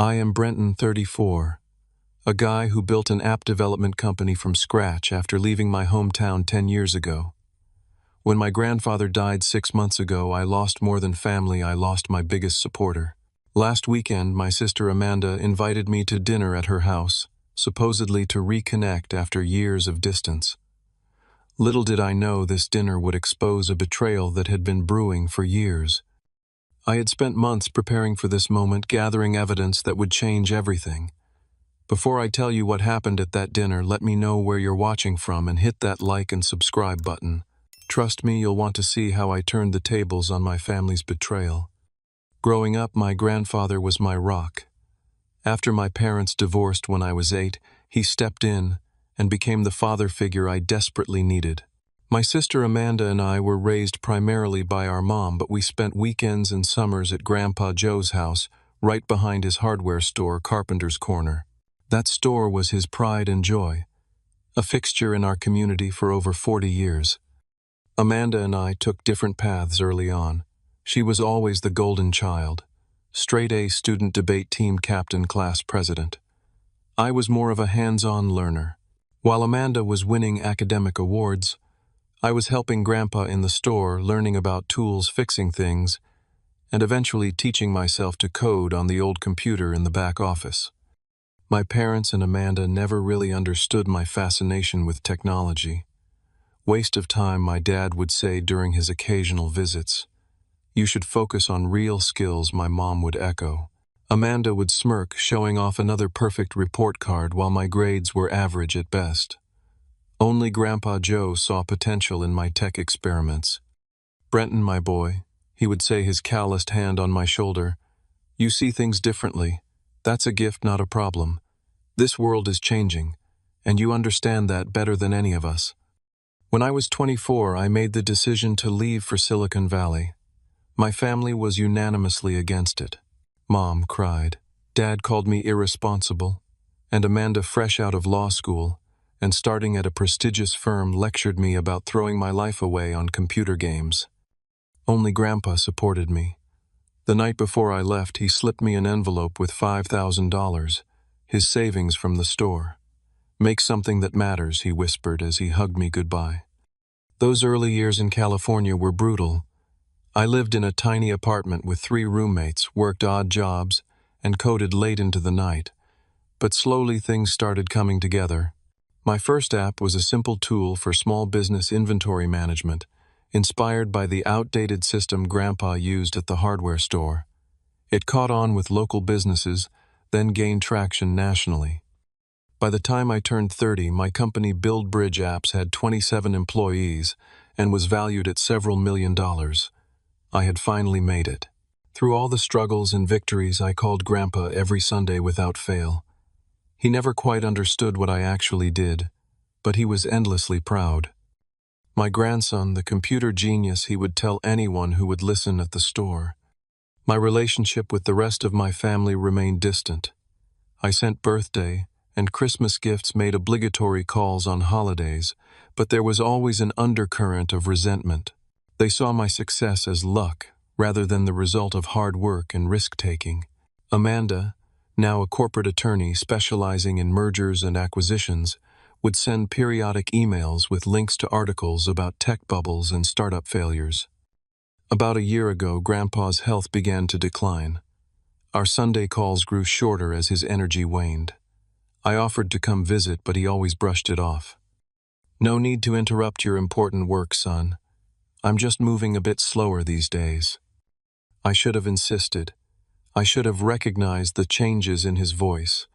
I am Brenton, 34, a guy who built an app development company from scratch after leaving my hometown 10 years ago. When my grandfather died 6 months ago, I lost more than family, I lost my biggest supporter. Last weekend, my sister Amanda invited me to dinner at her house, supposedly to reconnect after years of distance. Little did I know this dinner would expose a betrayal that had been brewing for years. I had spent months preparing for this moment, gathering evidence that would change everything. Before I tell you what happened at that dinner, let me know where you're watching from and hit that like and subscribe button. Trust me, you'll want to see how I turned the tables on my family's betrayal. Growing up, my grandfather was my rock. After my parents divorced when I was 8, he stepped in and became the father figure I desperately needed. My sister Amanda and I were raised primarily by our mom, but we spent weekends and summers at Grandpa Joe's house, right behind his hardware store, Carpenter's Corner. That store was his pride and joy, a fixture in our community for over 40 years. Amanda and I took different paths early on. She was always the golden child, straight-A student debate team captain, class president. I was more of a hands-on learner. While Amanda was winning academic awards, I was helping Grandpa in the store, learning about tools, fixing things, and eventually teaching myself to code on the old computer in the back office. My parents and Amanda never really understood my fascination with technology. Waste of time, my dad would say during his occasional visits. You should focus on real skills, my mom would echo. Amanda would smirk, showing off another perfect report card while my grades were average at best. Only Grandpa Joe saw potential in my tech experiments. Brenton, my boy, he would say, his calloused hand on my shoulder, you see things differently. That's a gift, not a problem. This world is changing, and you understand that better than any of us. When I was 24, I made the decision to leave for Silicon Valley. My family was unanimously against it. Mom cried. Dad called me irresponsible, and Amanda, fresh out of law school and starting at a prestigious firm, lectured me about throwing my life away on computer games. Only Grandpa supported me. The night before I left, he slipped me an envelope with $5,000, his savings from the store. Make something that matters, he whispered as he hugged me goodbye. Those early years in California were brutal. I lived in a tiny apartment with 3 roommates, worked odd jobs, and coded late into the night. But slowly things started coming together. My first app was a simple tool for small business inventory management, inspired by the outdated system Grandpa used at the hardware store. It caught on with local businesses, then gained traction nationally. By the time I turned 30, my company BuildBridge Apps had 27 employees and was valued at several $1,000,000. I had finally made it. Through all the struggles and victories, I called Grandpa every Sunday without fail. He never quite understood what I actually did, but he was endlessly proud. My grandson, the computer genius, he would tell anyone who would listen at the store. My relationship with the rest of my family remained distant. I sent birthday and Christmas gifts, made obligatory calls on holidays, but there was always an undercurrent of resentment. They saw my success as luck rather than the result of hard work and risk-taking. Amanda, now a corporate attorney specializing in mergers and acquisitions, would send periodic emails with links to articles about tech bubbles and startup failures. About a year ago, Grandpa's health began to decline. Our Sunday calls grew shorter as his energy waned. I offered to come visit, but he always brushed it off. No need to interrupt your important work, son. I'm just moving a bit slower these days. I should have insisted. I should have recognized the changes in his voice,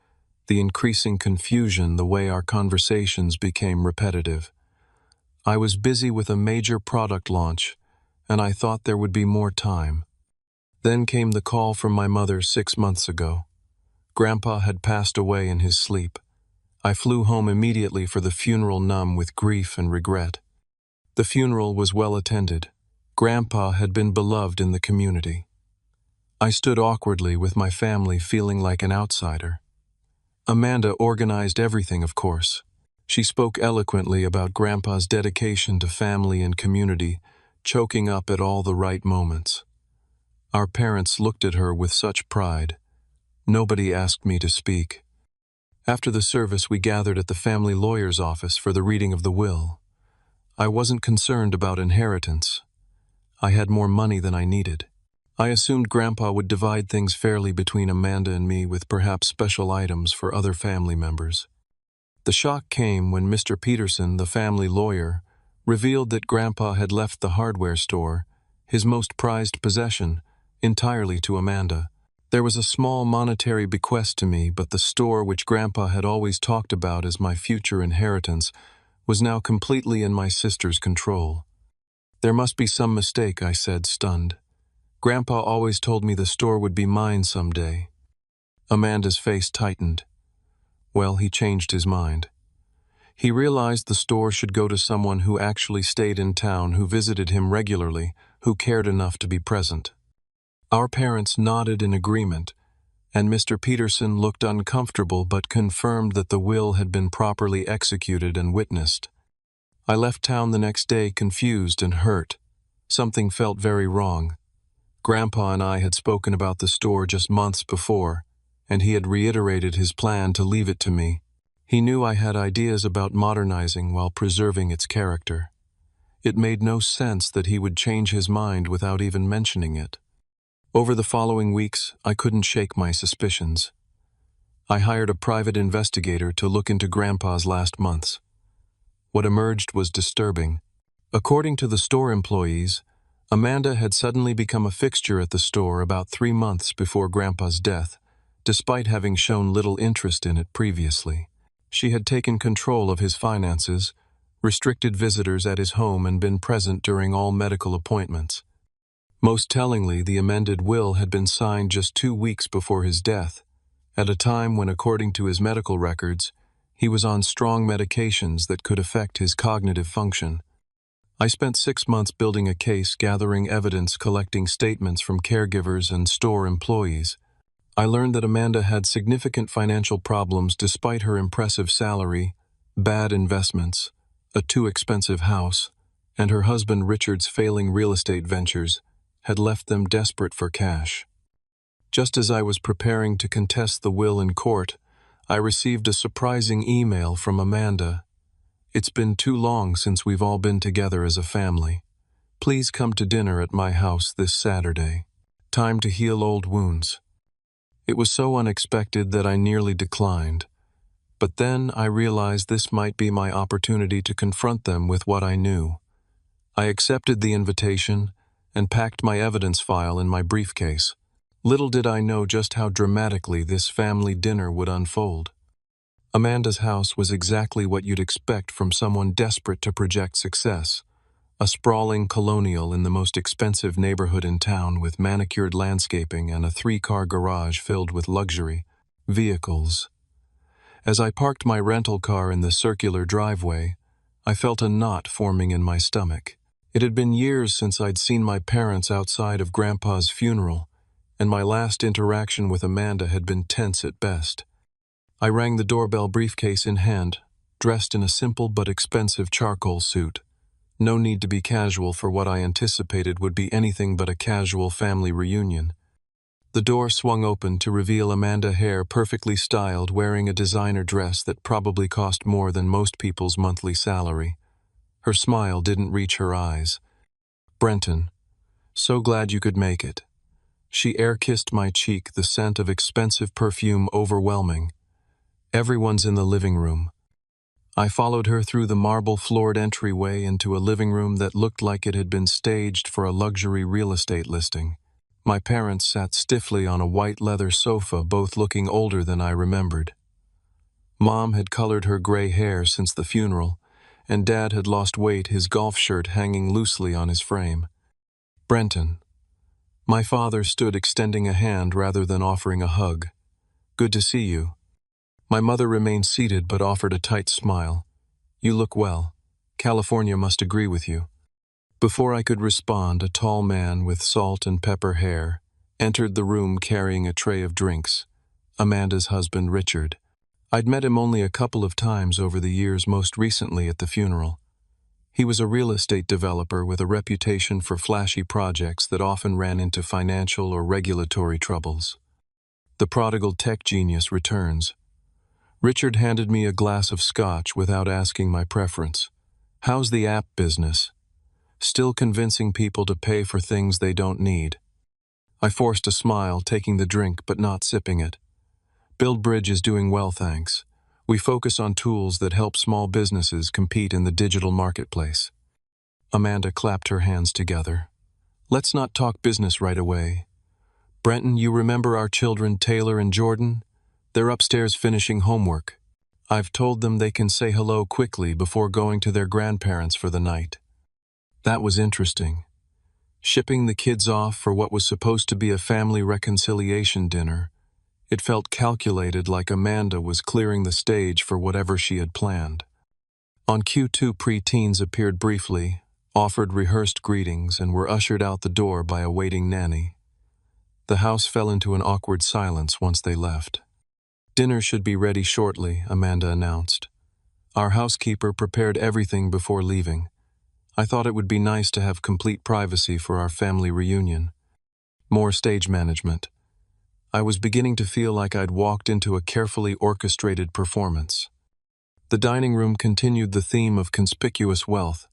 the increasing confusion, the way our conversations became repetitive. I was busy with a major product launch, and I thought there would be more time. Then came the call from my mother 6 months ago. Grandpa had passed away in his sleep. I flew home immediately for the funeral, numb with grief and regret. The funeral was well attended. Grandpa had been beloved in the community. I stood awkwardly with my family, feeling like an outsider. Amanda organized everything, of course. She spoke eloquently about Grandpa's dedication to family and community, choking up at all the right moments. Our parents looked at her with such pride. Nobody asked me to speak. After the service, we gathered at the family lawyer's office for the reading of the will. I wasn't concerned about inheritance. I had more money than I needed. I assumed Grandpa would divide things fairly between Amanda and me, with perhaps special items for other family members. The shock came when Mr. Peterson, the family lawyer, revealed that Grandpa had left the hardware store, his most prized possession, entirely to Amanda. There was a small monetary bequest to me, but the store, which Grandpa had always talked about as my future inheritance, was now completely in my sister's control. There must be some mistake, I said, stunned. Grandpa always told me the store would be mine someday. Amanda's face tightened. Well, he changed his mind. He realized the store should go to someone who actually stayed in town, who visited him regularly, who cared enough to be present. Our parents nodded in agreement, and Mr. Peterson looked uncomfortable but confirmed that the will had been properly executed and witnessed. I left town the next day, confused and hurt. Something felt very wrong. Grandpa and I had spoken about the store just months before, and he had reiterated his plan to leave it to me. He knew I had ideas about modernizing while preserving its character. It made no sense that he would change his mind without even mentioning it. Over the following weeks, I couldn't shake my suspicions. I hired a private investigator to look into Grandpa's last months. What emerged was disturbing. According to the store employees, Amanda had suddenly become a fixture at the store about 3 months before Grandpa's death, despite having shown little interest in it previously. She had taken control of his finances, restricted visitors at his home, and been present during all medical appointments. Most tellingly, the amended will had been signed just 2 weeks before his death, at a time when, according to his medical records, he was on strong medications that could affect his cognitive function. I spent 6 months building a case, gathering evidence, collecting statements from caregivers and store employees. I learned that Amanda had significant financial problems despite her impressive salary, bad investments, a too expensive house, and her husband Richard's failing real estate ventures had left them desperate for cash. Just as I was preparing to contest the will in court, I received a surprising email from Amanda. "It's been too long since we've all been together as a family. Please come to dinner at my house this Saturday. Time to heal old wounds." It was so unexpected that I nearly declined. But then I realized this might be my opportunity to confront them with what I knew. I accepted the invitation and packed my evidence file in my briefcase. Little did I know just how dramatically this family dinner would unfold. Amanda's house was exactly what you'd expect from someone desperate to project success. A sprawling colonial in the most expensive neighborhood in town, with manicured landscaping and a 3-car garage filled with luxury vehicles. As I parked my rental car in the circular driveway, I felt a knot forming in my stomach. It had been years since I'd seen my parents outside of Grandpa's funeral, and my last interaction with Amanda had been tense at best. I rang the doorbell, briefcase in hand, dressed in a simple but expensive charcoal suit. No need to be casual for what I anticipated would be anything but a casual family reunion. The door swung open to reveal Amanda Hare, perfectly styled, wearing a designer dress that probably cost more than most people's monthly salary. Her smile didn't reach her eyes. "Brenton, so glad you could make it." She air-kissed my cheek, the scent of expensive perfume overwhelming. "Everyone's in the living room." I followed her through the marble-floored entryway into a living room that looked like it had been staged for a luxury real estate listing. My parents sat stiffly on a white leather sofa, both looking older than I remembered. Mom had colored her gray hair since the funeral, and Dad had lost weight, his golf shirt hanging loosely on his frame. "Brenton." My father stood, extending a hand rather than offering a hug. "Good to see you." My mother remained seated but offered a tight smile. "You look well. California must agree with you." Before I could respond, a tall man with salt and pepper hair entered the room carrying a tray of drinks. Amanda's husband, Richard. I'd met him only a couple of times over the years, most recently at the funeral. He was a real estate developer with a reputation for flashy projects that often ran into financial or regulatory troubles. The prodigal tech genius returns. Richard handed me a glass of scotch without asking my preference. How's the app business? Still convincing people to pay for things they don't need. I forced a smile, taking the drink but not sipping it. BuildBridge is doing well, thanks. We focus on tools that help small businesses compete in the digital marketplace. Amanda clapped her hands together. Let's not talk business right away. Brenton, you remember our children, Taylor and Jordan? They're upstairs finishing homework. I've told them they can say hello quickly before going to their grandparents for the night. That was interesting. Shipping the kids off for what was supposed to be a family reconciliation dinner, it felt calculated, like Amanda was clearing the stage for whatever she had planned. On Q2, pre-teens appeared briefly, offered rehearsed greetings, and were ushered out the door by a waiting nanny. The house fell into an awkward silence once they left. Dinner should be ready shortly, Amanda announced. Our housekeeper prepared everything before leaving. I thought it would be nice to have complete privacy for our family reunion. More stage management. I was beginning to feel like I'd walked into a carefully orchestrated performance. The dining room continued the theme of conspicuous wealth.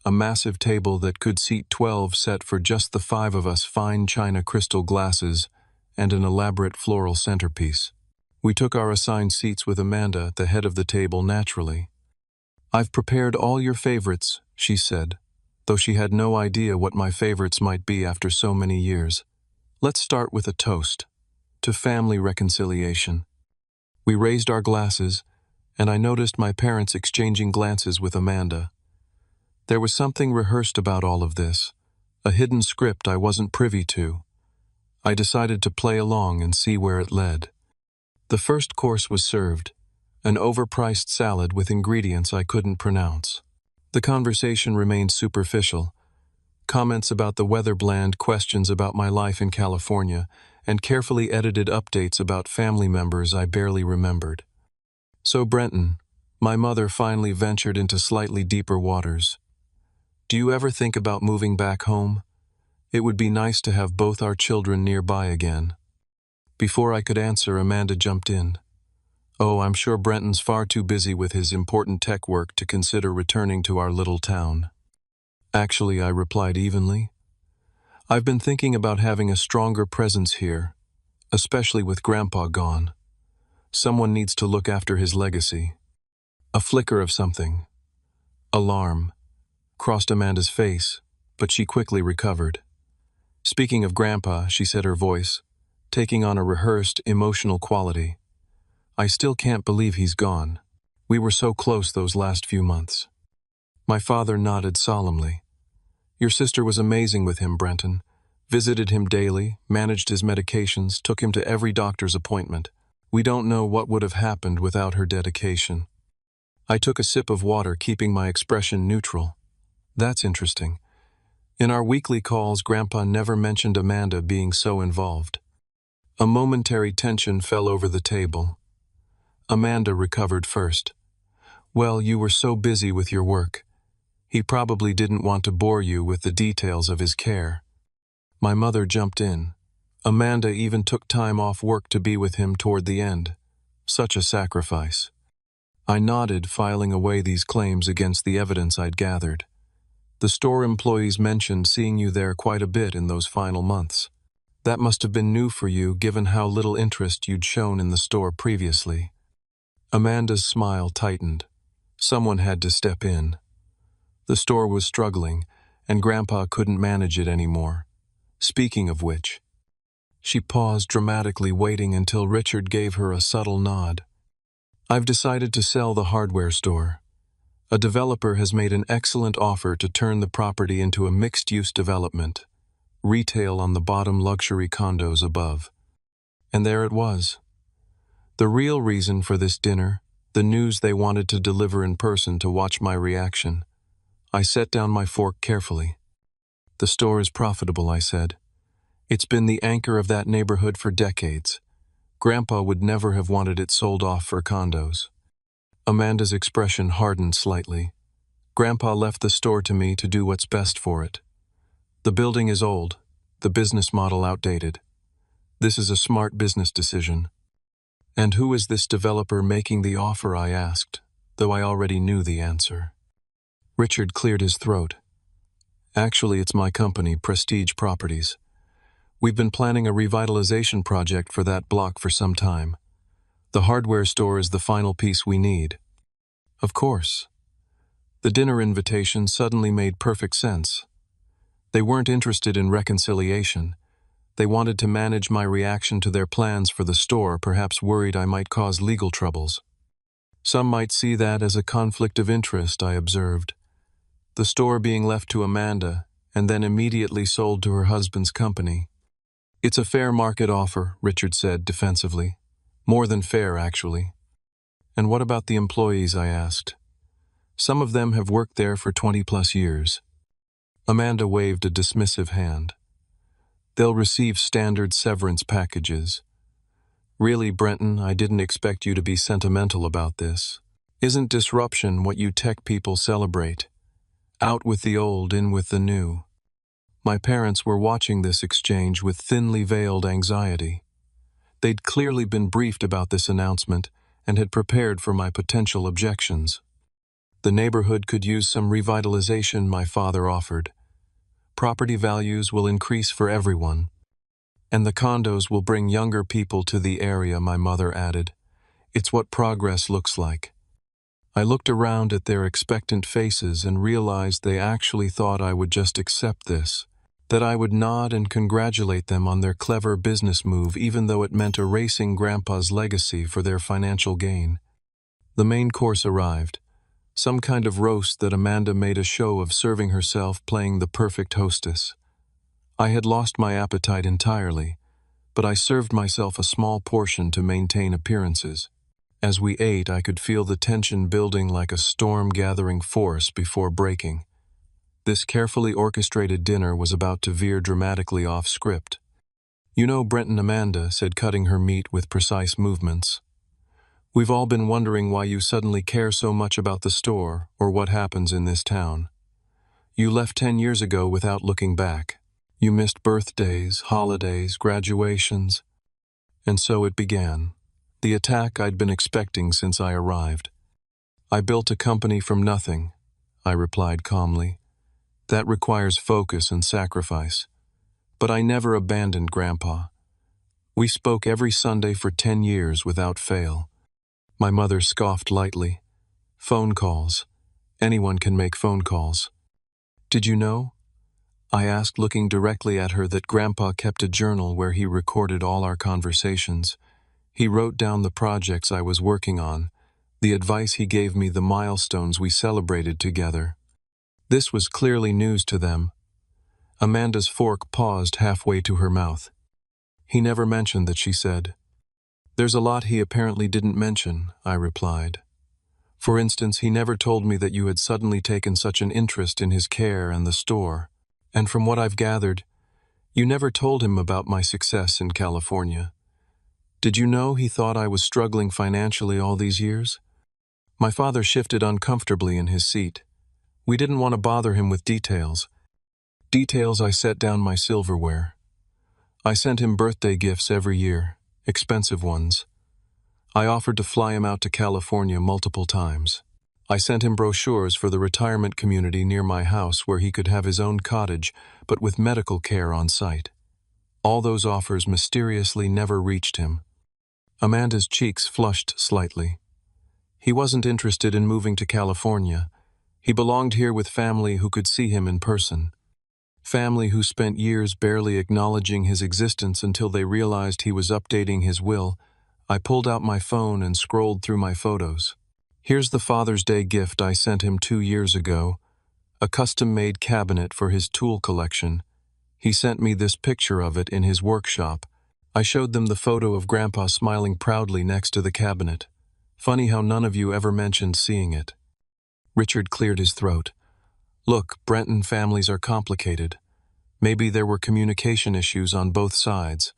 A massive table that could seat 12 set for just the 5 of us, fine china crystal glasses, and an elaborate floral centerpiece. We took our assigned seats with Amanda at the head of the table naturally. I've prepared all your favorites, she said, though she had no idea what my favorites might be after so many years. Let's start with a toast. To family reconciliation. We raised our glasses, and I noticed my parents exchanging glances with Amanda. There was something rehearsed about all of this, a hidden script I wasn't privy to. I decided to play along and see where it led. The first course was served, an overpriced salad with ingredients I couldn't pronounce. The conversation remained superficial. Comments about the weather, bland questions about my life in California, and carefully edited updates about family members I barely remembered. So Brenton, my mother finally ventured into slightly deeper waters. Do you ever think about moving back home? It would be nice to have both our children nearby again. Before I could answer, Amanda jumped in. Oh, I'm sure Brenton's far too busy with his important tech work to consider returning to our little town. Actually, I replied evenly. I've been thinking about having a stronger presence here, especially with Grandpa gone. Someone needs to look after his legacy. A flicker of something. Alarm crossed Amanda's face, but she quickly recovered. Speaking of Grandpa, she said, her voice taking on a rehearsed, emotional quality. I still can't believe he's gone. We were so close those last few months. My father nodded solemnly. Your sister was amazing with him, Brenton. Visited him daily, managed his medications, took him to every doctor's appointment. We don't know what would have happened without her dedication. I took a sip of water, keeping my expression neutral. That's interesting. In our weekly calls, Grandpa never mentioned Amanda being so involved. A momentary tension fell over the table. Amanda recovered first. Well, you were so busy with your work. He probably didn't want to bore you with the details of his care. My mother jumped in. Amanda even took time off work to be with him toward the end. Such a sacrifice. I nodded, filing away these claims against the evidence I'd gathered. The store employees mentioned seeing you there quite a bit in those final months. That must have been new for you, given how little interest you'd shown in the store previously. Amanda's smile tightened. Someone had to step in. The store was struggling, and Grandpa couldn't manage it anymore. Speaking of which, she paused dramatically, waiting until Richard gave her a subtle nod. I've decided to sell the hardware store. A developer has made an excellent offer to turn the property into a mixed-use development, retail on the bottom, luxury condos above. And there it was. The real reason for this dinner, the news they wanted to deliver in person to watch my reaction. I set down my fork carefully. The store is profitable, I said. It's been the anchor of that neighborhood for decades. Grandpa would never have wanted it sold off for condos. Amanda's expression hardened slightly. Grandpa left the store to me to do what's best for it. The building is old, the business model outdated. This is a smart business decision. And who is this developer making the offer, I asked, though I already knew the answer. Richard cleared his throat. Actually, it's my company, Prestige Properties. We've been planning a revitalization project for that block for some time. The hardware store is the final piece we need. Of course. The dinner invitation suddenly made perfect sense. They weren't interested in reconciliation. They wanted to manage my reaction to their plans for the store, perhaps worried I might cause legal troubles. Some might see that as a conflict of interest, I observed. The store being left to Amanda, and then immediately sold to her husband's company. It's a fair market offer, Richard said defensively. More than fair, actually. And what about the employees, I asked. Some of them have worked there for 20+ years. Amanda waved a dismissive hand. They'll receive standard severance packages. Really, Brenton, I didn't expect you to be sentimental about this. Isn't disruption what you tech people celebrate? Out with the old, in with the new. My parents were watching this exchange with thinly veiled anxiety. They'd clearly been briefed about this announcement and had prepared for my potential objections. The neighborhood could use some revitalization, my father offered. Property values will increase for everyone. And the condos will bring younger people to the area, my mother added. It's what progress looks like. I looked around at their expectant faces and realized they actually thought I would just accept this, that I would nod and congratulate them on their clever business move even though it meant erasing Grandpa's legacy for their financial gain. The main course arrived. Some kind of roast that Amanda made a show of serving herself, playing the perfect hostess. I had lost my appetite entirely, but I served myself a small portion to maintain appearances. As we ate, I could feel the tension building like a storm-gathering force before breaking. This carefully orchestrated dinner was about to veer dramatically off script. You know, Brenton, Amanda said, cutting her meat with precise movements. We've all been wondering why you suddenly care so much about the store or what happens in this town. You left 10 years ago without looking back. You missed birthdays, holidays, graduations. And so it began. The attack I'd been expecting since I arrived. I built a company from nothing, I replied calmly. That requires focus and sacrifice. But I never abandoned Grandpa. We spoke every Sunday for 10 years without fail. My mother scoffed lightly. Phone calls. Anyone can make phone calls. Did you know? I asked, looking directly at her, that Grandpa kept a journal where he recorded all our conversations. He wrote down the projects I was working on, the advice he gave me, the milestones we celebrated together. This was clearly news to them. Amanda's fork paused halfway to her mouth. He never mentioned that, she said. There's a lot he apparently didn't mention, I replied. For instance, he never told me that you had suddenly taken such an interest in his care and the store. And from what I've gathered, you never told him about my success in California. Did you know he thought I was struggling financially all these years? My father shifted uncomfortably in his seat. We didn't want to bother him with details. I set down my silverware. I sent him birthday gifts every year. Expensive ones. I offered to fly him out to California multiple times. I sent him brochures for the retirement community near my house where he could have his own cottage, but with medical care on site. All those offers mysteriously never reached him. Amanda's cheeks flushed slightly. He wasn't interested in moving to California. He belonged here with family who could see him in person. Family who spent years barely acknowledging his existence until they realized he was updating his will. I pulled out my phone and scrolled through my photos. Here's the Father's Day gift I sent him 2 years ago, a custom-made cabinet for his tool collection. He sent me this picture of it in his workshop. I showed them the photo of Grandpa smiling proudly next to the cabinet. Funny how none of you ever mentioned seeing it. Richard cleared his throat. Look, Brenton, families are complicated. Maybe there were communication issues on both sides.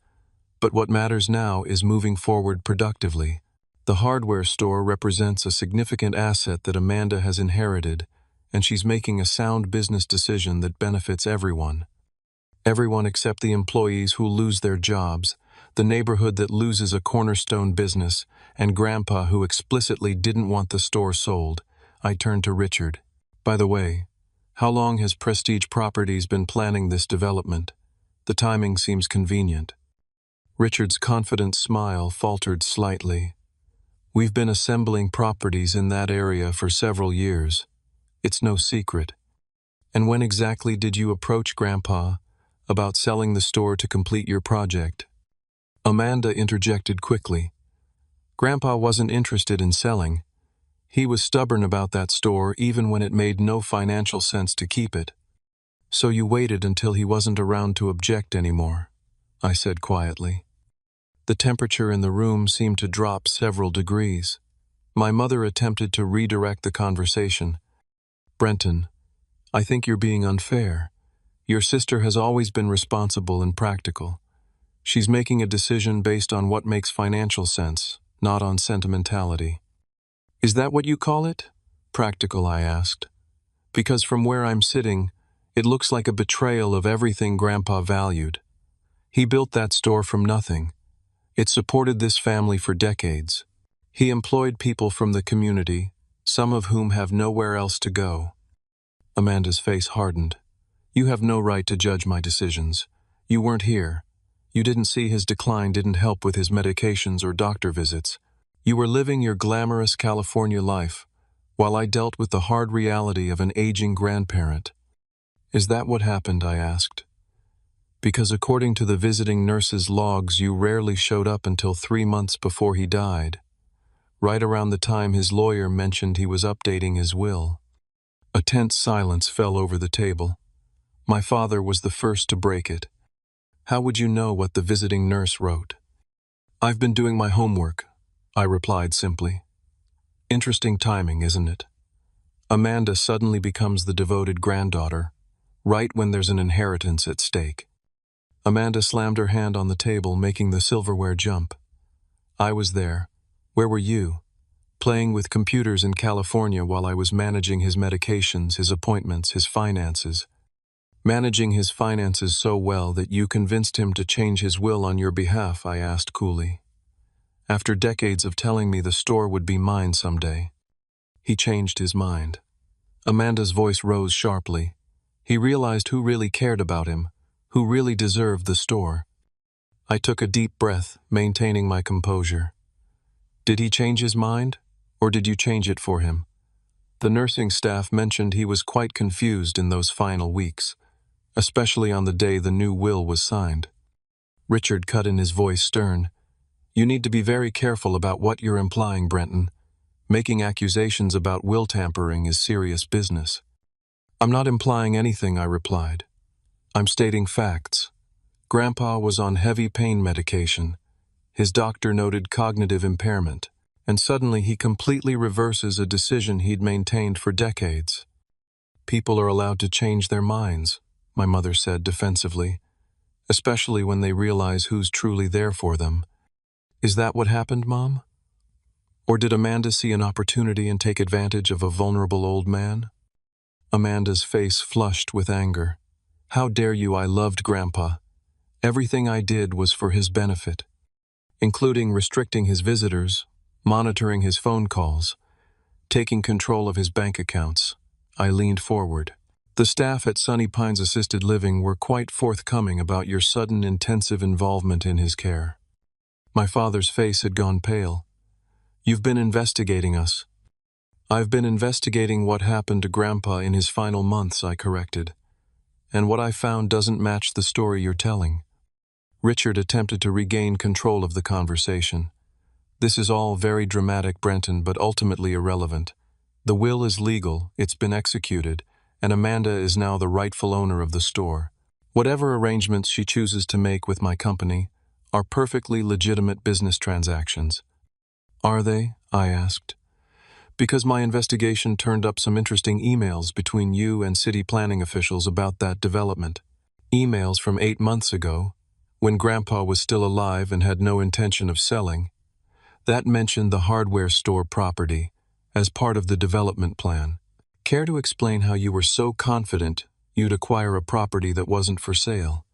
But what matters now is moving forward productively. The hardware store represents a significant asset that Amanda has inherited, and she's making a sound business decision that benefits everyone. Everyone except the employees who lose their jobs, the neighborhood that loses a cornerstone business, and Grandpa who explicitly didn't want the store sold, I turned to Richard. By the way, how long has Prestige Properties been planning this development? The timing seems convenient. Richard's confident smile faltered slightly. We've been assembling properties in that area for several years. It's no secret. And when exactly did you approach Grandpa about selling the store to complete your project? Amanda interjected quickly. Grandpa wasn't interested in selling. He was stubborn about that store even when it made no financial sense to keep it. So you waited until he wasn't around to object anymore, I said quietly. The temperature in the room seemed to drop several degrees. My mother attempted to redirect the conversation. Brenton, I think you're being unfair. Your sister has always been responsible and practical. She's making a decision based on what makes financial sense, not on sentimentality. Is that what you call it? Practical, I asked. Because from where I'm sitting, it looks like a betrayal of everything Grandpa valued. He built that store from nothing. It supported this family for decades. He employed people from the community, some of whom have nowhere else to go. Amanda's face hardened. You have no right to judge my decisions. You weren't here. You didn't see his decline didn't help with his medications or doctor visits. You were living your glamorous California life, while I dealt with the hard reality of an aging grandparent. Is that what happened? I asked. Because according to the visiting nurse's logs, you rarely showed up until 3 months before he died, right around the time his lawyer mentioned he was updating his will. A tense silence fell over the table. My father was the first to break it. How would you know what the visiting nurse wrote? I've been doing my homework, I replied simply. Interesting timing, isn't it? Amanda suddenly becomes the devoted granddaughter, right when there's an inheritance at stake. Amanda slammed her hand on the table, making the silverware jump. I was there. Where were you? Playing with computers in California while I was managing his medications, his appointments, his finances. Managing his finances so well that you convinced him to change his will on your behalf, I asked coolly. After decades of telling me the store would be mine someday. He changed his mind. Amanda's voice rose sharply. He realized who really cared about him, who really deserved the store. I took a deep breath, maintaining my composure. Did he change his mind, or did you change it for him? The nursing staff mentioned he was quite confused in those final weeks, especially on the day the new will was signed. Richard cut in, his voice stern. You need to be very careful about what you're implying, Brenton. Making accusations about will tampering is serious business. I'm not implying anything, I replied. I'm stating facts. Grandpa was on heavy pain medication. His doctor noted cognitive impairment, and suddenly he completely reverses a decision he'd maintained for decades. People are allowed to change their minds, my mother said defensively, especially when they realize who's truly there for them. Is that what happened, Mom? Or did Amanda see an opportunity and take advantage of a vulnerable old man? Amanda's face flushed with anger. How dare you? I loved Grandpa. Everything I did was for his benefit, including restricting his visitors, monitoring his phone calls, taking control of his bank accounts. I leaned forward. The staff at Sunny Pines Assisted Living were quite forthcoming about your sudden intensive involvement in his care. My father's face had gone pale. You've been investigating us. I've been investigating what happened to Grandpa in his final months, I corrected. And what I found doesn't match the story you're telling. Richard attempted to regain control of the conversation. This is all very dramatic, Brenton, but ultimately irrelevant. The will is legal, it's been executed, and Amanda is now the rightful owner of the store. Whatever arrangements she chooses to make with my company are perfectly legitimate business transactions. Are they? I asked. Because my investigation turned up some interesting emails between you and city planning officials about that development. Emails from 8 months ago, when Grandpa was still alive and had no intention of selling. That mentioned the hardware store property as part of the development plan. Care to explain how you were so confident you'd acquire a property that wasn't for sale?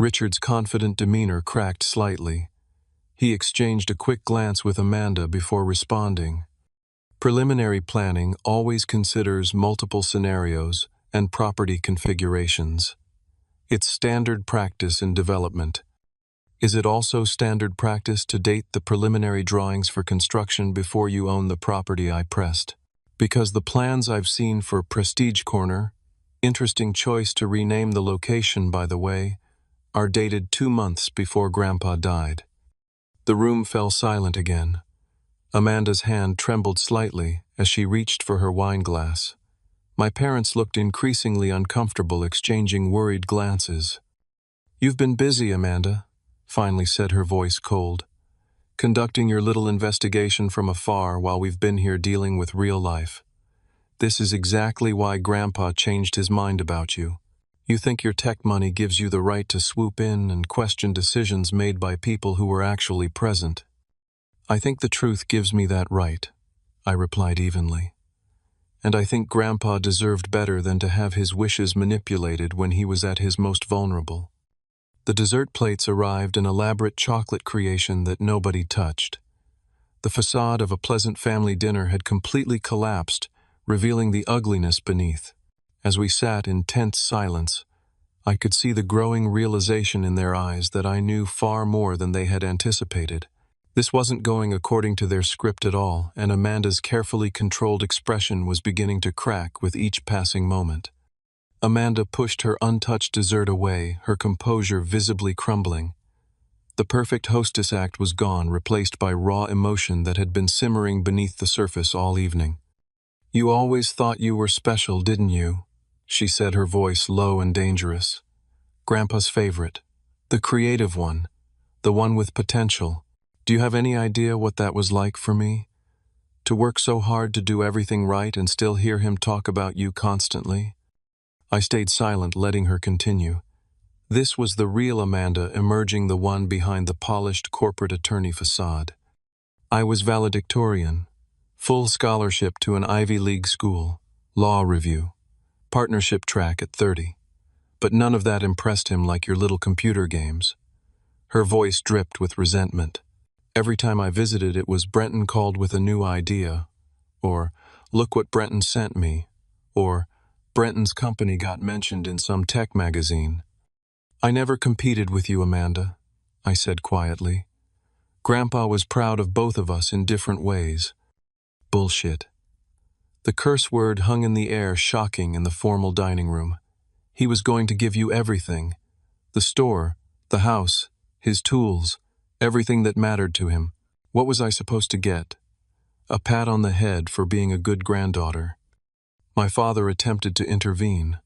Richard's confident demeanor cracked slightly. He exchanged a quick glance with Amanda before responding. Preliminary planning always considers multiple scenarios and property configurations. It's standard practice in development. Is it also standard practice to date the preliminary drawings for construction before you own the property? I pressed. Because the plans I've seen for Prestige Corner, interesting choice to rename the location by the way, are dated 2 months before Grandpa died. The room fell silent again. Amanda's hand trembled slightly as she reached for her wine glass. My parents looked increasingly uncomfortable, exchanging worried glances. "You've been busy, Amanda," finally said her voice cold. "Conducting your little investigation from afar while we've been here dealing with real life. This is exactly why Grandpa changed his mind about you. You think your tech money gives you the right to swoop in and question decisions made by people who were actually present." "I think the truth gives me that right," I replied evenly. "And I think Grandpa deserved better than to have his wishes manipulated when he was at his most vulnerable." The dessert plates arrived, an elaborate chocolate creation that nobody touched. The facade of a pleasant family dinner had completely collapsed, revealing the ugliness beneath. As we sat in tense silence, I could see the growing realization in their eyes that I knew far more than they had anticipated. This wasn't going according to their script at all, and Amanda's carefully controlled expression was beginning to crack with each passing moment. Amanda pushed her untouched dessert away, her composure visibly crumbling. The perfect hostess act was gone, replaced by raw emotion that had been simmering beneath the surface all evening. "You always thought you were special, didn't you?" she said, her voice low and dangerous. "Grandpa's favorite. The creative one. The one with potential. Do you have any idea what that was like for me? To work so hard to do everything right and still hear him talk about you constantly?" I stayed silent, letting her continue. This was the real Amanda emerging, the one behind the polished corporate attorney facade. I was valedictorian, full scholarship to an Ivy League school, law review, partnership track at 30. But none of that impressed him like your little computer games. Her voice dripped with resentment. Every time I visited, it was "Brenton called with a new idea," or "Look what Brenton sent me," or "Brenton's company got mentioned in some tech magazine." "I never competed with you, Amanda," I said quietly. "Grandpa was proud of both of us in different ways." Bullshit. The curse word hung in the air, shocking in the formal dining room. He was going to give you everything. The store, the house, his tools, everything that mattered to him. What was I supposed to get? A pat on the head for being a good granddaughter. My father attempted to intervene.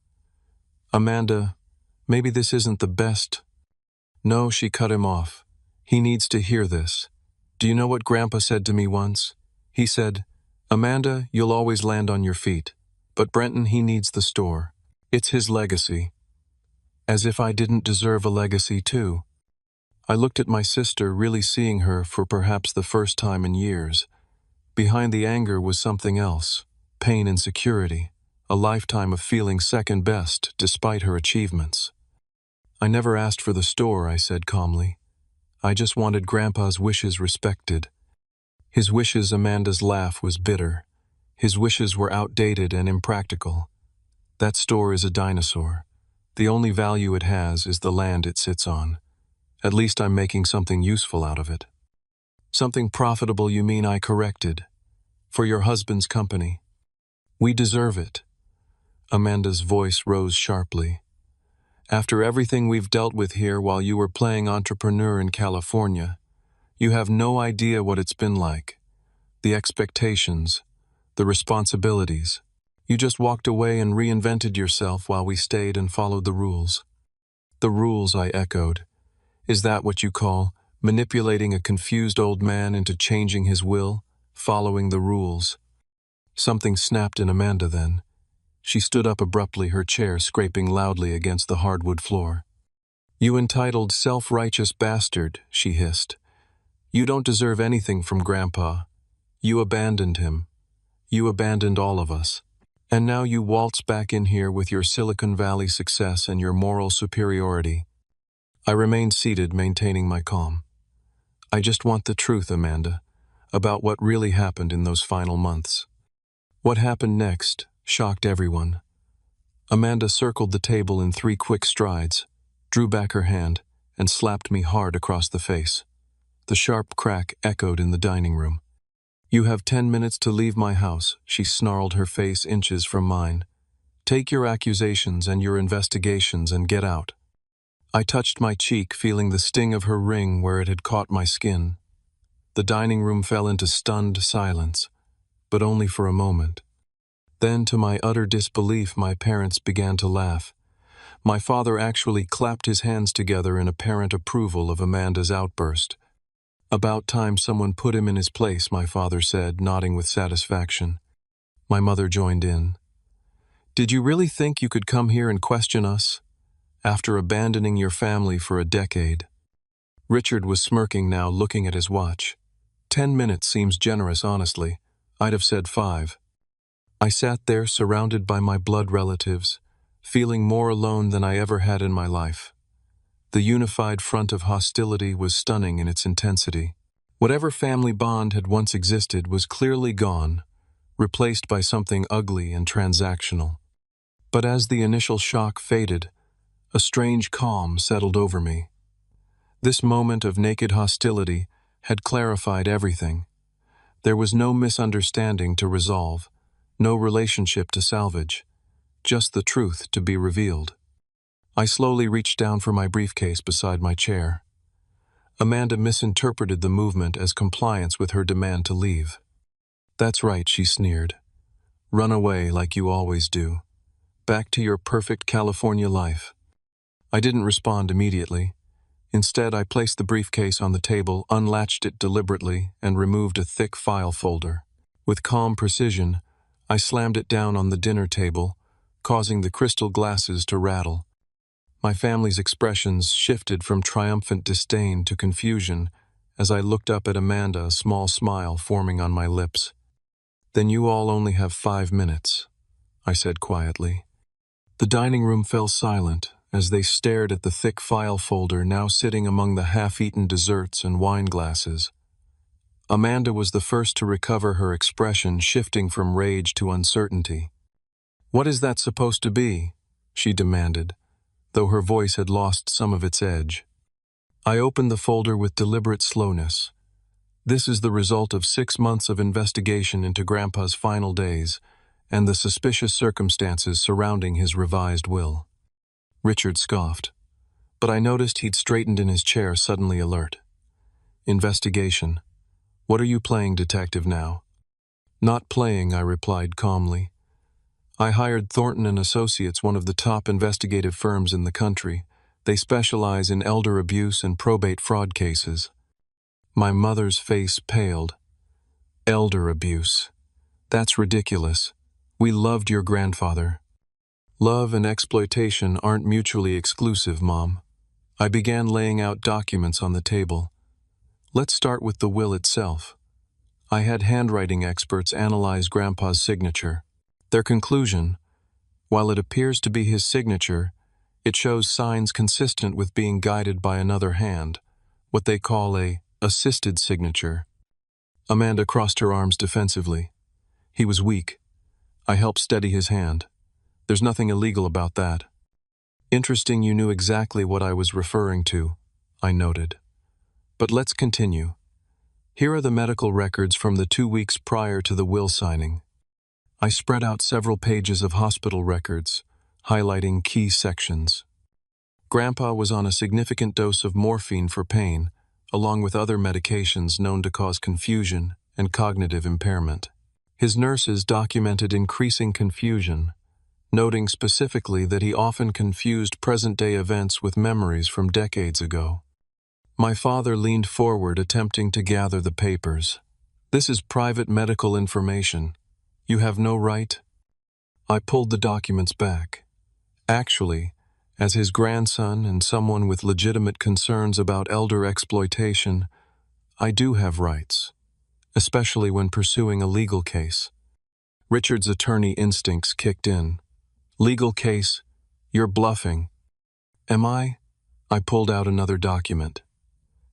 "Amanda, maybe this isn't the best." "No," she cut him off. "He needs to hear this. Do you know what Grandpa said to me once? He said, 'Amanda, you'll always land on your feet. But Brenton, he needs the store. It's his legacy.' As if I didn't deserve a legacy too. I looked at my sister, really seeing her for perhaps the first time in years. Behind the anger was something else. Pain and security. A lifetime of feeling second best despite her achievements. "I never asked for the store," I said calmly. "I just wanted Grandpa's wishes respected." His wishes, Amanda's laugh was bitter. His wishes were outdated and impractical. That store is a dinosaur. The only value it has is the land it sits on. At least I'm making something useful out of it. "Something profitable, you mean?" I corrected. "For your husband's company." "We deserve it." Amanda's voice rose sharply. "After everything we've dealt with here while you were playing entrepreneur in California, you have no idea what it's been like. The expectations, the responsibilities. You just walked away and reinvented yourself while we stayed and followed the rules." "The rules," I echoed. "Is that what you call manipulating a confused old man into changing his will, following the rules?" Something snapped in Amanda then. She stood up abruptly, her chair scraping loudly against the hardwood floor. "You entitled, self-righteous bastard," she hissed. "You don't deserve anything from Grandpa. You abandoned him. You abandoned all of us. And now you waltz back in here with your Silicon Valley success and your moral superiority." I remained seated, maintaining my calm. I just want the truth, Amanda, about what really happened in those final months. What happened next shocked everyone. Amanda circled the table in 3 quick strides, drew back her hand, and slapped me hard across the face. The sharp crack echoed in the dining room. "You have 10 minutes to leave my house," she snarled, her face inches from mine. "Take your accusations and your investigations and get out." I touched my cheek, feeling the sting of her ring where it had caught my skin. The dining room fell into stunned silence, but only for a moment. Then, to my utter disbelief, my parents began to laugh. My father actually clapped his hands together in apparent approval of Amanda's outburst. "About time someone put him in his place," my father said, nodding with satisfaction. My mother joined in. "Did you really think you could come here and question us? After abandoning your family for a decade?" Richard was smirking now, looking at his watch. 10 minutes seems generous, honestly. I'd have said 5. I sat there, surrounded by my blood relatives, feeling more alone than I ever had in my life. The unified front of hostility was stunning in its intensity. Whatever family bond had once existed was clearly gone, replaced by something ugly and transactional. But as the initial shock faded, a strange calm settled over me. This moment of naked hostility had clarified everything. There was no misunderstanding to resolve, no relationship to salvage, just the truth to be revealed. I slowly reached down for my briefcase beside my chair. Amanda misinterpreted the movement as compliance with her demand to leave. "That's right," she sneered. "Run away like you always do. Back to your perfect California life." I didn't respond immediately. Instead, I placed the briefcase on the table, unlatched it deliberately, and removed a thick file folder. With calm precision, I slammed it down on the dinner table, causing the crystal glasses to rattle. My family's expressions shifted from triumphant disdain to confusion as I looked up at Amanda, a small smile forming on my lips. "Then you all only have 5 minutes," I said quietly. The dining room fell silent as they stared at the thick file folder now sitting among the half-eaten desserts and wine glasses. Amanda was the first to recover her expression, shifting from rage to uncertainty. "What is that supposed to be?" she demanded, though her voice had lost some of its edge. I opened the folder with deliberate slowness. "This is the result of 6 months of investigation into Grandpa's final days and the suspicious circumstances surrounding his revised will." Richard scoffed, but I noticed he'd straightened in his chair, suddenly alert. "Investigation. What are you playing detective now?" "Not playing," I replied calmly. "I hired Thornton and Associates, one of the top investigative firms in the country. They specialize in elder abuse and probate fraud cases." My mother's face paled. "Elder abuse. That's ridiculous. We loved your grandfather." "Love and exploitation aren't mutually exclusive, Mom." I began laying out documents on the table. "Let's start with the will itself." I had handwriting experts analyze Grandpa's signature. Their conclusion: while it appears to be his signature, it shows signs consistent with being guided by another hand, what they call a assisted signature. Amanda crossed her arms defensively. "He was weak. I helped steady his hand. There's nothing illegal about that." "Interesting you knew exactly what I was referring to," I noted. "But let's continue. Here are the medical records from the 2 weeks prior to the will signing." I spread out several pages of hospital records, highlighting key sections. Grandpa was on a significant dose of morphine for pain, along with other medications known to cause confusion and cognitive impairment. His nurses documented increasing confusion, noting specifically that he often confused present-day events with memories from decades ago. My father leaned forward, attempting to gather the papers. "This is private medical information. You have no right." I pulled the documents back. Actually, as his grandson and someone with legitimate concerns about elder exploitation, I do have rights, especially when pursuing a legal case. Richard's attorney instincts kicked in. "Legal case? You're bluffing." "Am I?" I pulled out another document.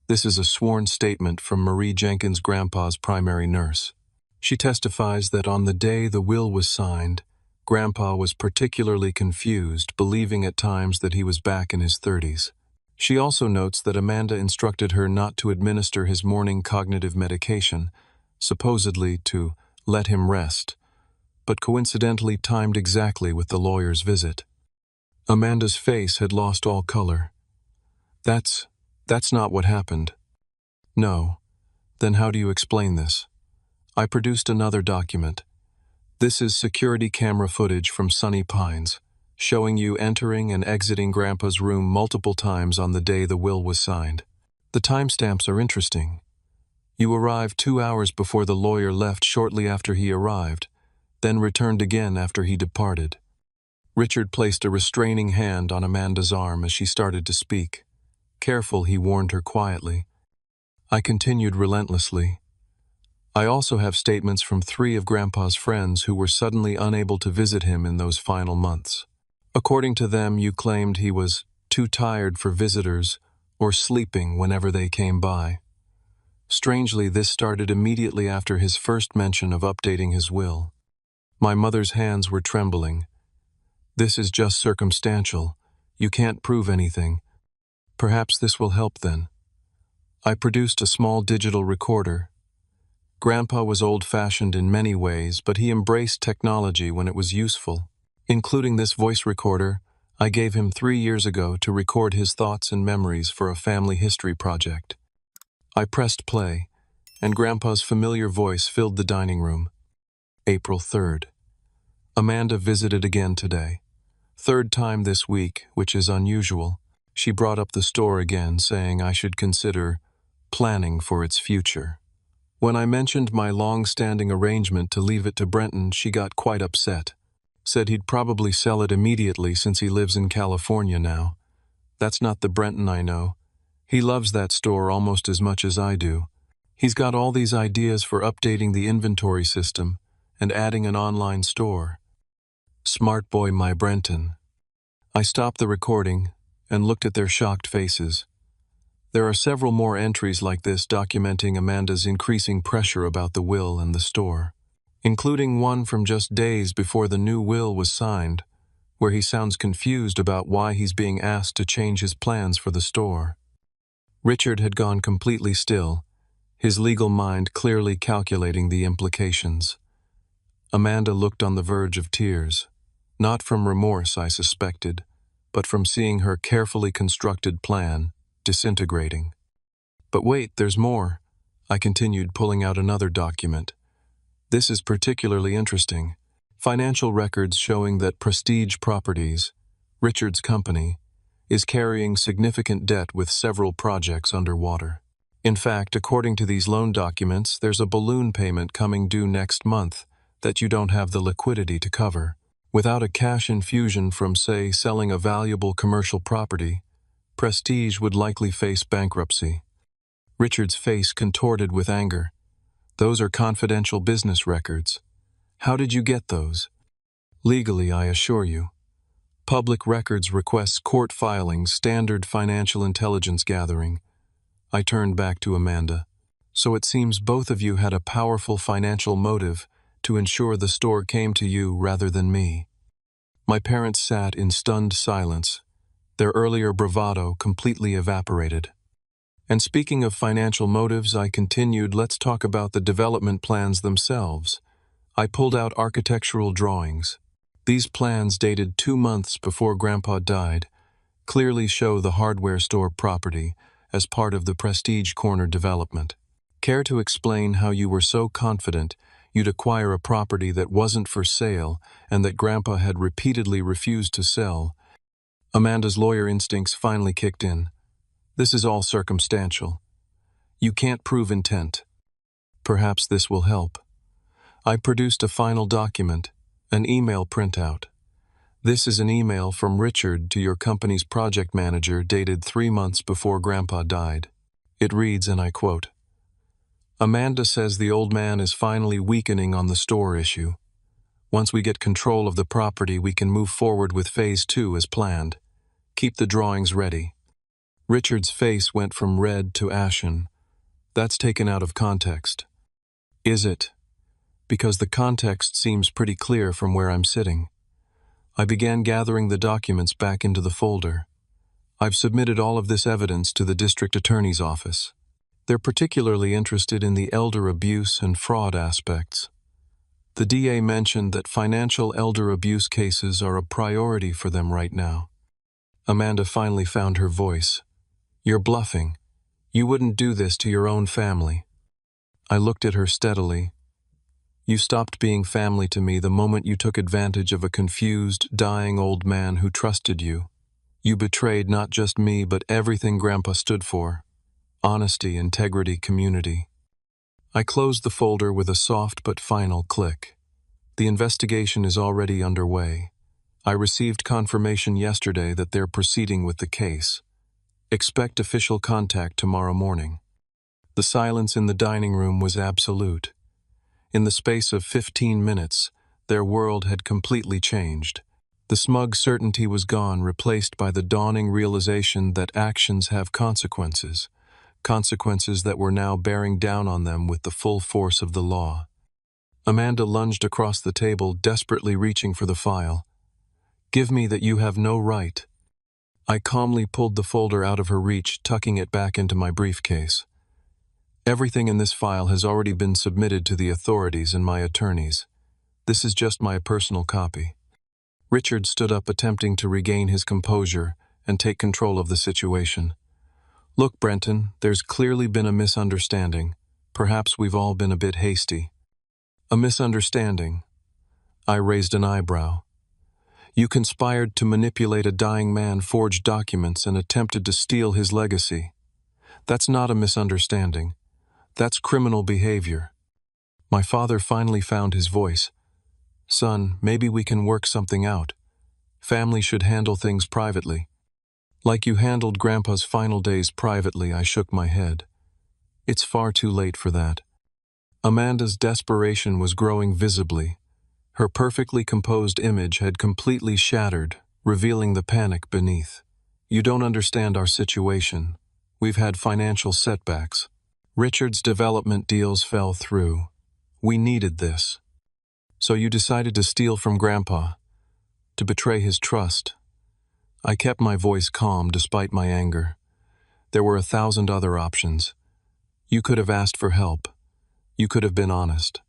This is a sworn statement from Marie Jenkins' grandpa's primary nurse. She testifies that on the day the will was signed, Grandpa was particularly confused, believing at times that he was back in his 30s. She also notes that Amanda instructed her not to administer his morning cognitive medication, supposedly to let him rest, but coincidentally timed exactly with the lawyer's visit. Amanda's face had lost all color. That's not what happened. No. Then how do you explain this? I produced another document. This is security camera footage from Sunny Pines, showing you entering and exiting Grandpa's room multiple times on the day the will was signed. The timestamps are interesting. You arrived 2 hours before the lawyer left shortly after he arrived, then returned again after he departed. Richard placed a restraining hand on Amanda's arm as she started to speak. Careful, he warned her quietly. I continued relentlessly. I also have statements from 3 of Grandpa's friends who were suddenly unable to visit him in those final months. According to them, you claimed he was too tired for visitors or sleeping whenever they came by. Strangely, this started immediately after his first mention of updating his will. My mother's hands were trembling. This is just circumstantial. You can't prove anything. Perhaps this will help then. I produced a small digital recorder. Grandpa was old-fashioned in many ways, but he embraced technology when it was useful. Including this voice recorder, I gave him 3 years ago to record his thoughts and memories for a family history project. I pressed play, and Grandpa's familiar voice filled the dining room. April 3rd. Amanda visited again today. 3rd time this week, which is unusual. She brought up the store again, saying I should consider planning for its future. When I mentioned my long-standing arrangement to leave it to Brenton, she got quite upset. Said he'd probably sell it immediately since he lives in California now. That's not the Brenton I know. He loves that store almost as much as I do. He's got all these ideas for updating the inventory system and adding an online store. Smart boy, my Brenton. I stopped the recording and looked at their shocked faces. There are several more entries like this documenting Amanda's increasing pressure about the will and the store, including one from just days before the new will was signed, where he sounds confused about why he's being asked to change his plans for the store. Richard had gone completely still, his legal mind clearly calculating the implications. Amanda looked on the verge of tears, not from remorse, I suspected, but from seeing her carefully constructed plan disintegrating. But wait, there's more. I continued, pulling out another document. This is particularly interesting. Financial records showing that Prestige Properties, Richard's company, is carrying significant debt with several projects underwater. In fact, according to these loan documents, there's a balloon payment coming due next month that you don't have the liquidity to cover. Without a cash infusion from, say, selling a valuable commercial property, Prestige would likely face bankruptcy. Richard's face contorted with anger. Those are confidential business records. How did you get those? Legally, I assure you. Public Records requests court filings, standard financial intelligence gathering. I turned back to Amanda. So it seems both of you had a powerful financial motive to ensure the store came to you rather than me. My parents sat in stunned silence, their earlier bravado completely evaporated. And speaking of financial motives, I continued, let's talk about the development plans themselves. I pulled out architectural drawings. These plans, dated 2 months before Grandpa died, clearly show the hardware store property as part of the Prestige Corner development. Care to explain how you were so confident you'd acquire a property that wasn't for sale and that Grandpa had repeatedly refused to sell? Amanda's lawyer instincts finally kicked in. This is all circumstantial. You can't prove intent. Perhaps this will help. I produced a final document, an email printout. This is an email from Richard to your company's project manager dated 3 months before Grandpa died. It reads, and I quote, Amanda says the old man is finally weakening on the store issue. Once we get control of the property, we can move forward with Phase 2 as planned. Keep the drawings ready. Richard's face went from red to ashen. That's taken out of context. Is it? Because the context seems pretty clear from where I'm sitting. I began gathering the documents back into the folder. I've submitted all of this evidence to the district attorney's office. They're particularly interested in the elder abuse and fraud aspects. The DA mentioned that financial elder abuse cases are a priority for them right now. Amanda finally found her voice. You're bluffing. You wouldn't do this to your own family. I looked at her steadily. You stopped being family to me the moment you took advantage of a confused, dying old man who trusted you. You betrayed not just me, but everything Grandpa stood for. Honesty, integrity, community. I closed the folder with a soft but final click. The investigation is already underway. I received confirmation yesterday that they're proceeding with the case. Expect official contact tomorrow morning. The silence in the dining room was absolute. In the space of 15 minutes, their world had completely changed. The smug certainty was gone, replaced by the dawning realization that actions have consequences. Consequences that were now bearing down on them with the full force of the law. Amanda lunged across the table, desperately reaching for the file. Give me that you have no right. I calmly pulled the folder out of her reach, tucking it back into my briefcase. Everything in this file has already been submitted to the authorities and my attorneys. This is just my personal copy. Richard stood up, attempting to regain his composure and take control of the situation. Look, Brenton, there's clearly been a misunderstanding. Perhaps we've all been a bit hasty. A misunderstanding. I raised an eyebrow. You conspired to manipulate a dying man, forged documents, and attempted to steal his legacy. That's not a misunderstanding. That's criminal behavior. My father finally found his voice. Son, maybe we can work something out. Family should handle things privately. Like you handled Grandpa's final days privately, I shook my head. It's far too late for that. Amanda's desperation was growing visibly. Her perfectly composed image had completely shattered, revealing the panic beneath. You don't understand our situation. We've had financial setbacks. Richard's development deals fell through. We needed this. So you decided to steal from Grandpa, to betray his trust. I kept my voice calm despite my anger. There were 1,000 other options. You could have asked for help. You could have been honest.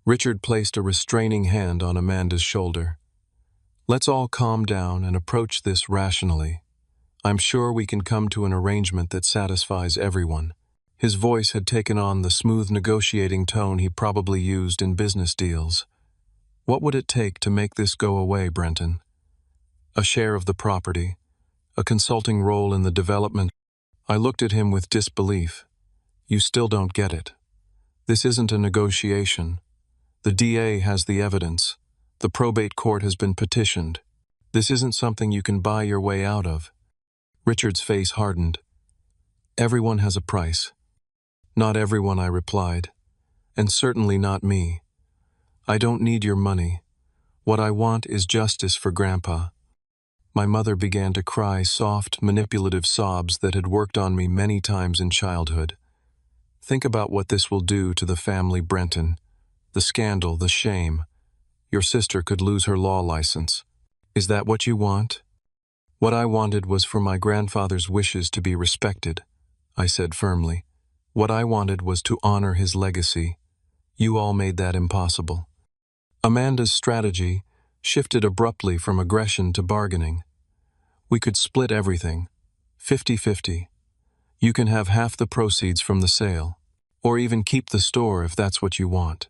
Richard placed a restraining hand on Amanda's shoulder. Let's all calm down and approach this rationally. I'm sure we can come to an arrangement that satisfies everyone. His voice had taken on the smooth negotiating tone he probably used in business deals. What would it take to make this go away, Brenton? A share of the property, a consulting role in the development. I looked at him with disbelief. You still don't get it. This isn't a negotiation. The DA has the evidence. The probate court has been petitioned. This isn't something you can buy your way out of. Richard's face hardened. Everyone has a price. Not everyone, I replied. And certainly not me. I don't need your money. What I want is justice for Grandpa. My mother began to cry soft, manipulative sobs that had worked on me many times in childhood. Think about what this will do to the family, Brenton. The scandal, the shame. Your sister could lose her law license. Is that what you want? What I wanted was for my grandfather's wishes to be respected, I said firmly. What I wanted was to honor his legacy. You all made that impossible. Amanda's strategy shifted abruptly from aggression to bargaining. We could split everything, 50-50. You can have half the proceeds from the sale, or even keep the store if that's what you want.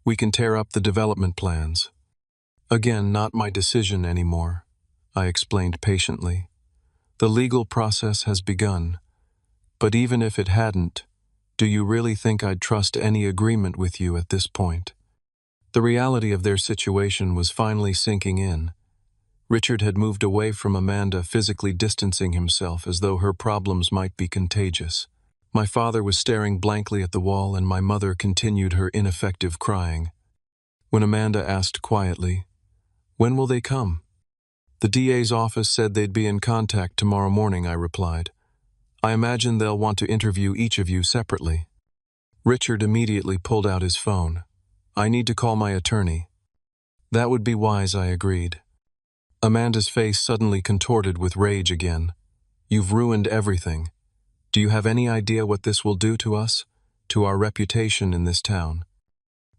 We can tear up the development plans. Again, not my decision anymore, I explained patiently. The legal process has begun, but even if it hadn't, do you really think I'd trust any agreement with you at this point? The reality of their situation was finally sinking in. Richard had moved away from Amanda, physically distancing himself as though her problems might be contagious. My father was staring blankly at the wall, and my mother continued her ineffective crying. When Amanda asked quietly, "When will they come?" The DA's office said they'd be in contact tomorrow morning, I replied. I imagine they'll want to interview each of you separately. Richard immediately pulled out his phone. I need to call my attorney. That would be wise, I agreed. Amanda's face suddenly contorted with rage again. You've ruined everything. Do you have any idea what this will do to us, to our reputation in this town?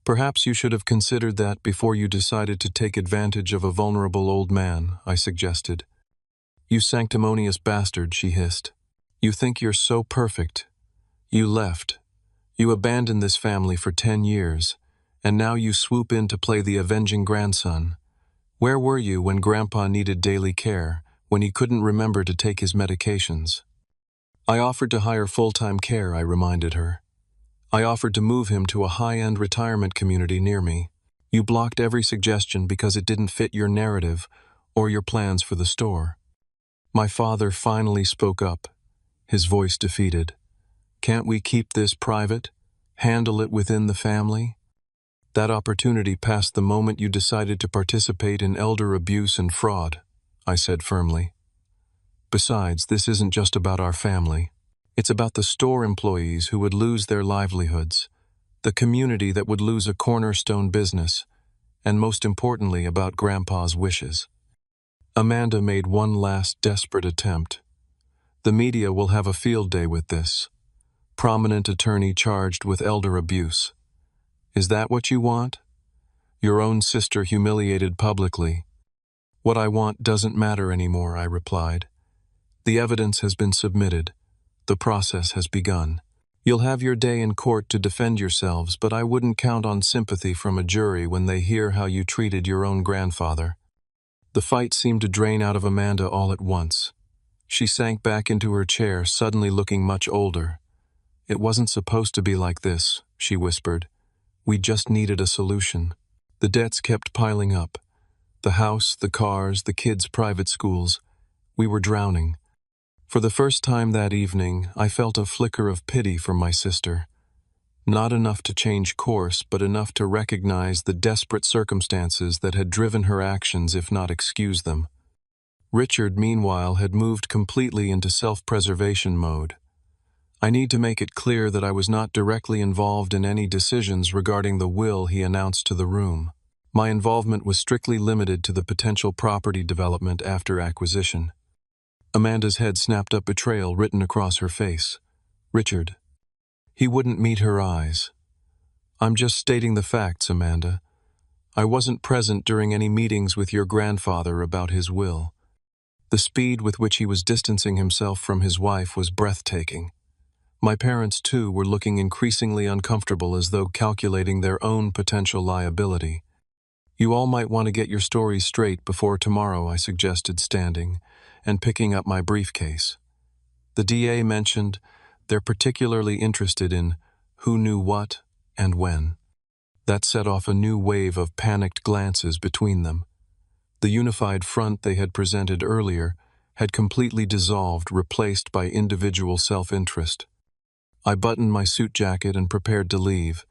Perhaps you should have considered that before you decided to take advantage of a vulnerable old man, I suggested. You sanctimonious bastard, she hissed. You think you're so perfect. You left. You abandoned this family for 10 years, and now you swoop in to play the avenging grandson. Where were you when Grandpa needed daily care, when he couldn't remember to take his medications? I offered to hire full-time care, I reminded her. I offered to move him to a high-end retirement community near me. You blocked every suggestion because it didn't fit your narrative or your plans for the store. My father finally spoke up, his voice defeated. Can't we keep this private? Handle it within the family? That opportunity passed the moment you decided to participate in elder abuse and fraud, I said firmly. Besides, this isn't just about our family. It's about the store employees who would lose their livelihoods, the community that would lose a cornerstone business, and most importantly, about Grandpa's wishes. Amanda made one last desperate attempt. The media will have a field day with this. Prominent attorney charged with elder abuse. Is that what you want? Your own sister humiliated publicly. What I want doesn't matter anymore, I replied. The evidence has been submitted. The process has begun. You'll have your day in court to defend yourselves, but I wouldn't count on sympathy from a jury when they hear how you treated your own grandfather. The fight seemed to drain out of Amanda all at once. She sank back into her chair, suddenly looking much older. It wasn't supposed to be like this, she whispered. We just needed a solution. The debts kept piling up. The house, the cars, the kids' private schools. We were drowning. For the first time that evening, I felt a flicker of pity for my sister. Not enough to change course, but enough to recognize the desperate circumstances that had driven her actions, if not excused them. Richard, meanwhile, had moved completely into self-preservation mode. I need to make it clear that I was not directly involved in any decisions regarding the will he announced to the room. My involvement was strictly limited to the potential property development after acquisition. Amanda's head snapped up betrayal written across her face. Richard. He wouldn't meet her eyes. I'm just stating the facts, Amanda. I wasn't present during any meetings with your grandfather about his will. The speed with which he was distancing himself from his wife was breathtaking. My parents, too, were looking increasingly uncomfortable, as though calculating their own potential liability. You all might want to get your stories straight before tomorrow, I suggested, standing and picking up my briefcase. The DA mentioned they're particularly interested in who knew what and when. That set off a new wave of panicked glances between them. The unified front they had presented earlier had completely dissolved, replaced by individual self-interest. I buttoned my suit jacket and prepared to leave.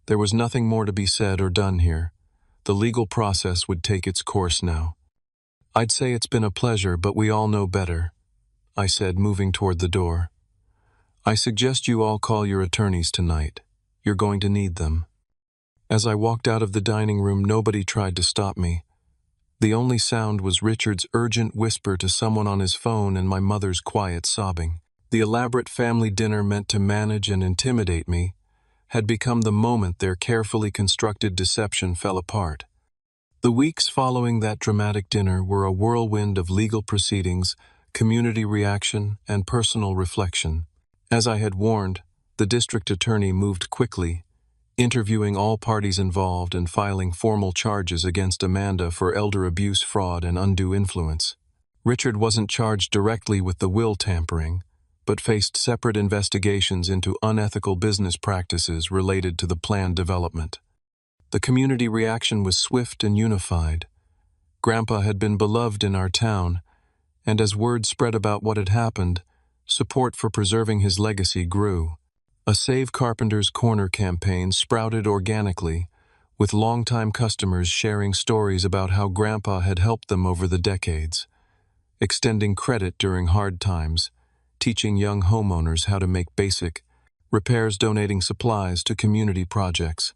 There was nothing more to be said or done here. The legal process would take its course now. I'd say it's been a pleasure, but we all know better, I said, moving toward the door. I suggest you all call your attorneys tonight. You're going to need them. As I walked out of the dining room, nobody tried to stop me. The only sound was Richard's urgent whisper to someone on his phone and my mother's quiet sobbing. The elaborate family dinner meant to manage and intimidate me had become the moment their carefully constructed deception fell apart. The weeks following that dramatic dinner were a whirlwind of legal proceedings, community reaction, and personal reflection. As I had warned, the district attorney moved quickly, interviewing all parties involved and filing formal charges against Amanda for elder abuse, fraud, and undue influence. Richard wasn't charged directly with the will tampering, but faced separate investigations into unethical business practices related to the planned development. The community reaction was swift and unified. Grandpa had been beloved in our town, and as word spread about what had happened, support for preserving his legacy grew. A Save Carpenter's Corner campaign sprouted organically, with longtime customers sharing stories about how Grandpa had helped them over the decades, extending credit during hard times, teaching young homeowners how to make basic repairs, donating supplies to community projects.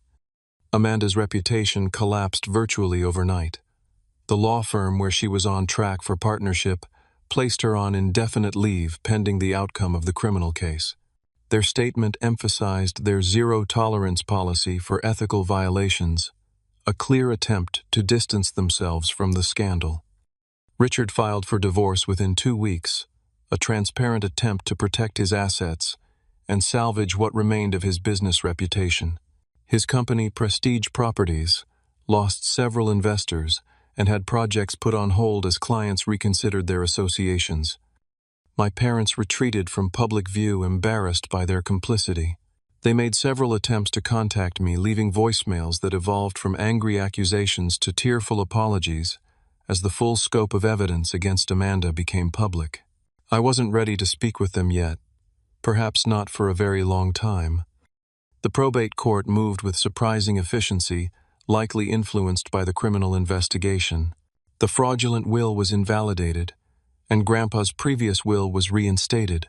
Amanda's reputation collapsed virtually overnight. The law firm where she was on track for partnership placed her on indefinite leave pending the outcome of the criminal case. Their statement emphasized their zero-tolerance policy for ethical violations, a clear attempt to distance themselves from the scandal. Richard filed for divorce within 2 weeks, a transparent attempt to protect his assets and salvage what remained of his business reputation. His company, Prestige Properties, lost several investors and had projects put on hold as clients reconsidered their associations. My parents retreated from public view, embarrassed by their complicity. They made several attempts to contact me, leaving voicemails that evolved from angry accusations to tearful apologies as the full scope of evidence against Amanda became public. I wasn't ready to speak with them yet, perhaps not for a very long time. The probate court moved with surprising efficiency, likely influenced by the criminal investigation. The fraudulent will was invalidated, and Grandpa's previous will was reinstated,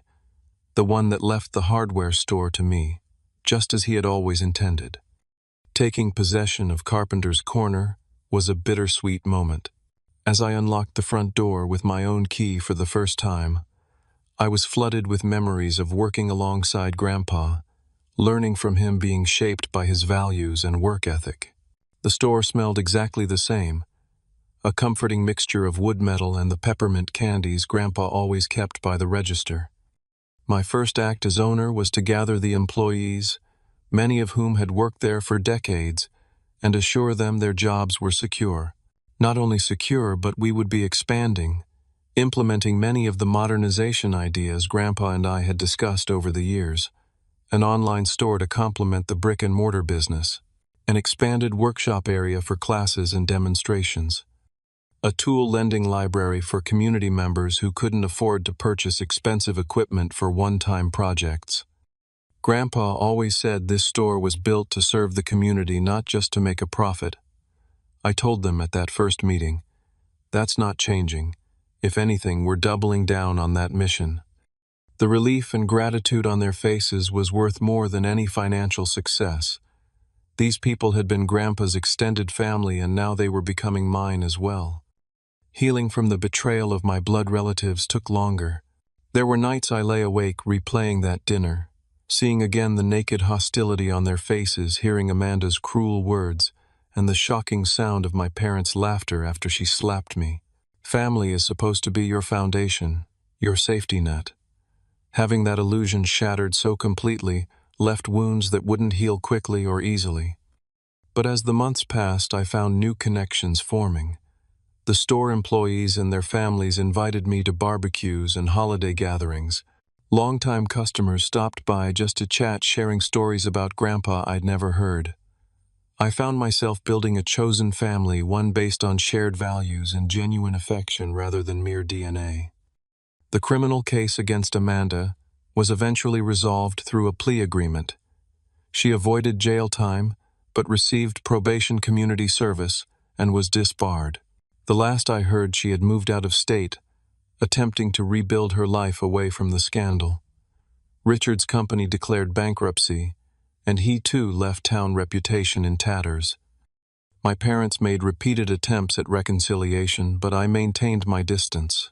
the one that left the hardware store to me, just as he had always intended. Taking possession of Carpenter's Corner was a bittersweet moment. As I unlocked the front door with my own key for the first time, I was flooded with memories of working alongside Grandpa, learning from him, being shaped by his values and work ethic. The store smelled exactly the same, a comforting mixture of wood metal and the peppermint candies Grandpa always kept by the register. My first act as owner was to gather the employees, many of whom had worked there for decades, and assure them their jobs were secure. Not only secure, but we would be expanding, implementing many of the modernization ideas Grandpa and I had discussed over the years. An online store to complement the brick-and-mortar business, an expanded workshop area for classes and demonstrations, a tool lending library for community members who couldn't afford to purchase expensive equipment for one-time projects. Grandpa always said this store was built to serve the community, not just to make a profit. I told them at that first meeting, that's not changing. If anything, we're doubling down on that mission. The relief and gratitude on their faces was worth more than any financial success. These people had been Grandpa's extended family, and now they were becoming mine as well. Healing from the betrayal of my blood relatives took longer. There were nights I lay awake replaying that dinner, seeing again the naked hostility on their faces, hearing Amanda's cruel words, and the shocking sound of my parents' laughter after she slapped me. Family is supposed to be your foundation, your safety net. Having that illusion shattered so completely left wounds that wouldn't heal quickly or easily. But as the months passed, I found new connections forming. The store employees and their families invited me to barbecues and holiday gatherings. Longtime customers stopped by just to chat, sharing stories about Grandpa I'd never heard. I found myself building a chosen family, one based on shared values and genuine affection rather than mere DNA. The criminal case against Amanda was eventually resolved through a plea agreement. She avoided jail time, but received probation community service and was disbarred. The last I heard, she had moved out of state, attempting to rebuild her life away from the scandal. Richard's company declared bankruptcy, and he too left town, reputation in tatters. My parents made repeated attempts at reconciliation, but I maintained my distance.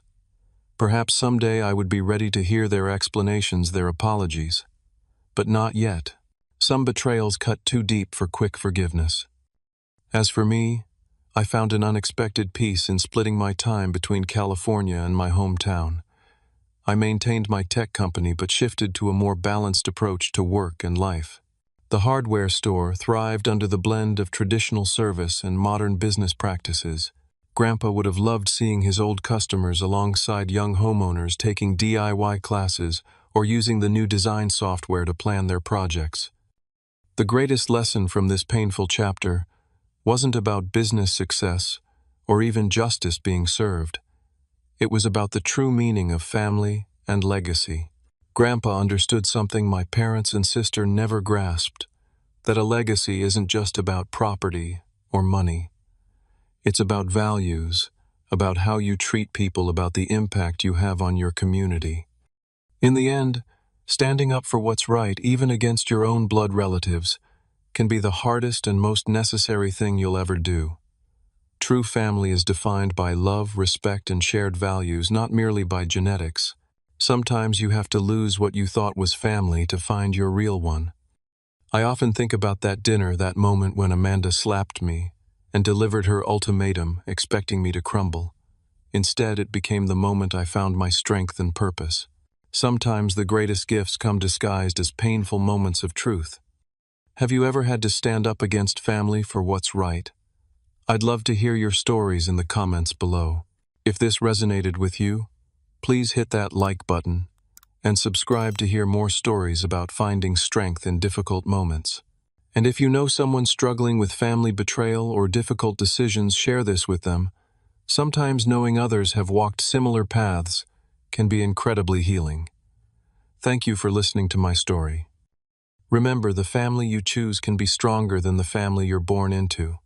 Perhaps someday I would be ready to hear their explanations, their apologies. But not yet. Some betrayals cut too deep for quick forgiveness. As for me, I found an unexpected peace in splitting my time between California and my hometown. I maintained my tech company but shifted to a more balanced approach to work and life. The hardware store thrived under the blend of traditional service and modern business practices. Grandpa would have loved seeing his old customers alongside young homeowners taking DIY classes or using the new design software to plan their projects. The greatest lesson from this painful chapter wasn't about business success or even justice being served. It was about the true meaning of family and legacy. Grandpa understood something my parents and sister never grasped: that a legacy isn't just about property or money. It's about values, about how you treat people, about the impact you have on your community. In the end, standing up for what's right, even against your own blood relatives, can be the hardest and most necessary thing you'll ever do. True family is defined by love, respect, and shared values, not merely by genetics. Sometimes you have to lose what you thought was family to find your real one. I often think about that dinner, that moment when Amanda slapped me and delivered her ultimatum, expecting me to crumble. Instead, it became the moment I found my strength and purpose. Sometimes the greatest gifts come disguised as painful moments of truth. Have you ever had to stand up against family for what's right? I'd love to hear your stories in the comments below. If this resonated with you, please hit that like button and subscribe to hear more stories about finding strength in difficult moments. And if you know someone struggling with family betrayal or difficult decisions, share this with them. Sometimes knowing others have walked similar paths can be incredibly healing. Thank you for listening to my story. Remember, the family you choose can be stronger than the family you're born into.